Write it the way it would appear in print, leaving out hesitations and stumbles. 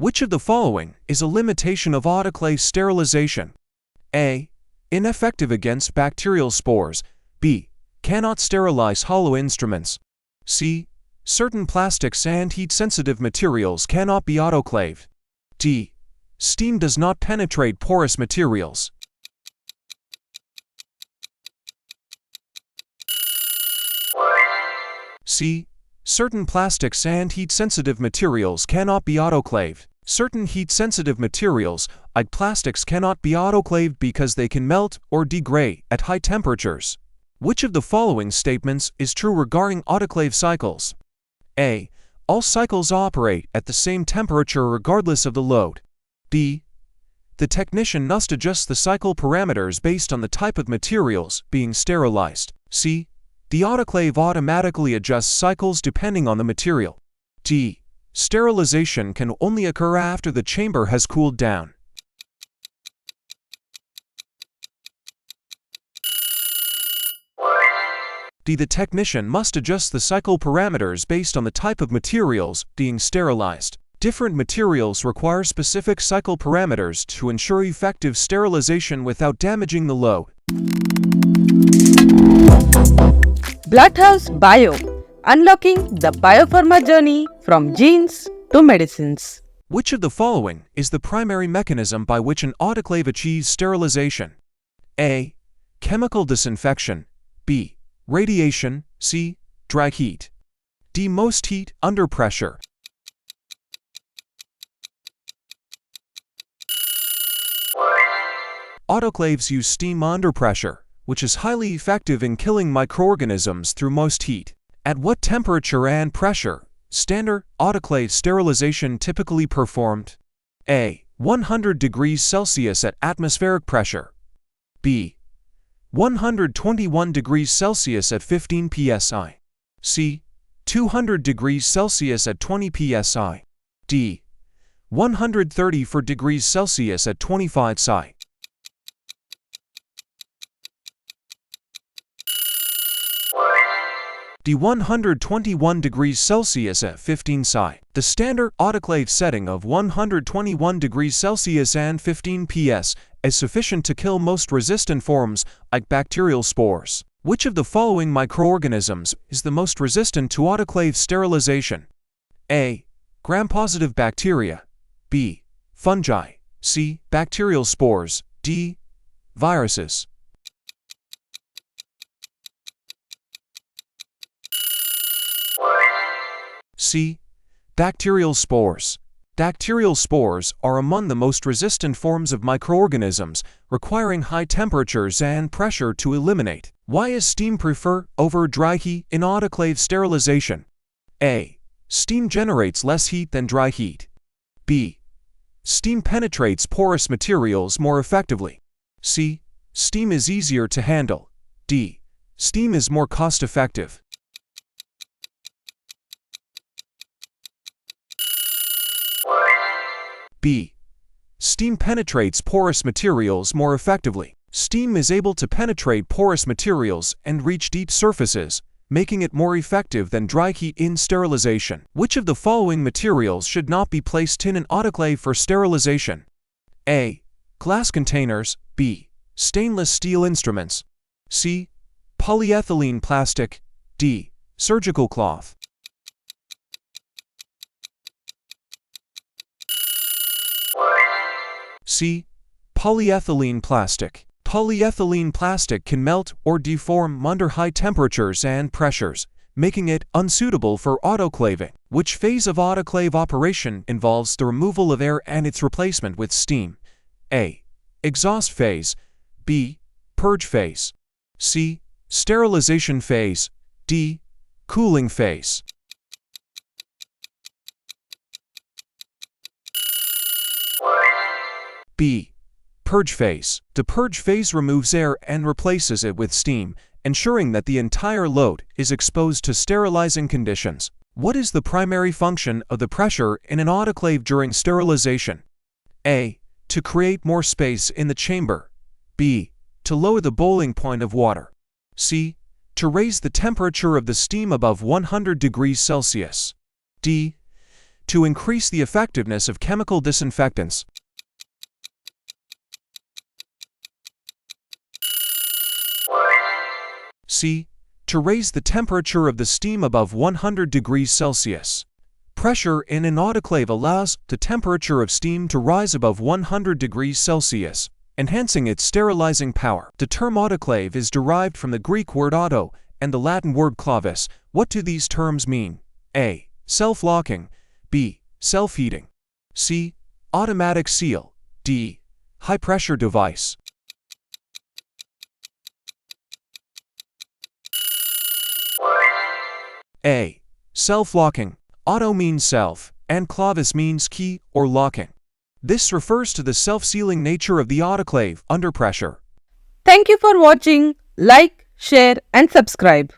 Which of the following is a limitation of autoclave sterilization? A. Ineffective against bacterial spores. B. Cannot sterilize hollow instruments. C. Certain plastics and heat-sensitive materials cannot be autoclaved. D. Steam does not penetrate porous materials. C. Certain plastics and heat-sensitive materials cannot be autoclaved. Certain heat-sensitive materials, like plastics, cannot be autoclaved because they can melt or degrade at high temperatures. Which of the following statements is true regarding autoclave cycles? A. All cycles operate at the same temperature regardless of the load. B. The technician must adjust the cycle parameters based on the type of materials being sterilized. C. The autoclave automatically adjusts cycles depending on the material. D. Sterilization can only occur after the chamber has cooled down. D. The technician must adjust the cycle parameters based on the type of materials being sterilized. Different materials require specific cycle parameters to ensure effective sterilization without damaging the load. Bloodhouse Bio, unlocking the biopharma journey from genes to medicines. Which of the following is the primary mechanism by which an autoclave achieves sterilization? A. Chemical disinfection. B. Radiation. C. Drag heat. D. Most heat under pressure. Autoclaves use steam under pressure, which is highly effective in killing microorganisms through most heat. At what temperature and pressure standard autoclave sterilization typically performed? A. 100 degrees Celsius at atmospheric pressure. B. 121 degrees Celsius at 15 psi. C. 200 degrees Celsius at 20 psi. D. 134 degrees Celsius at 25 psi. D. 121 degrees Celsius at 15 psi. The standard autoclave setting of 121 degrees Celsius and 15 ps is sufficient to kill most resistant forms, like bacterial spores. Which of the following microorganisms is the most resistant to autoclave sterilization? A. Gram-positive bacteria. B. Fungi. C. Bacterial spores. D. Viruses. C. Bacterial spores. Bacterial spores are among the most resistant forms of microorganisms, requiring high temperatures and pressure to eliminate. Why is steam preferred over dry heat in autoclave sterilization? A. Steam generates less heat than dry heat. B. Steam penetrates porous materials more effectively. C. Steam is easier to handle. D. Steam is more cost-effective. B. Steam penetrates porous materials more effectively. Steam is able to penetrate porous materials and reach deep surfaces, making it more effective than dry heat in sterilization. Which of the following materials should not be placed in an autoclave for sterilization? A. Glass containers. B. Stainless steel instruments. C. Polyethylene plastic. D. Surgical cloth. C. Polyethylene plastic. Polyethylene plastic can melt or deform under high temperatures and pressures, making it unsuitable for autoclaving. Which phase of autoclave operation involves the removal of air and its replacement with steam? A. Exhaust phase. B. Purge phase. C. Sterilization phase. D. Cooling phase. B. Purge phase. The purge phase removes air and replaces it with steam, ensuring that the entire load is exposed to sterilizing conditions. What is the primary function of the pressure in an autoclave during sterilization? A. To create more space in the chamber. B. To lower the boiling point of water. C. To raise the temperature of the steam above 100 degrees Celsius. D. to increase the effectiveness of chemical disinfectants. C. To raise the temperature of the steam above 100 degrees Celsius. Pressure in an autoclave allows the temperature of steam to rise above 100 degrees Celsius, enhancing its sterilizing power. The term autoclave is derived from the Greek word auto and the Latin word clavis. What do these terms mean? A. Self-locking. B. Self-heating. C. Automatic seal. D. High-pressure device. A. Self-locking. Auto means self, and clavis means key or locking. This refers to the self-sealing nature of the autoclave under pressure. Thank you for watching. Like, share and subscribe.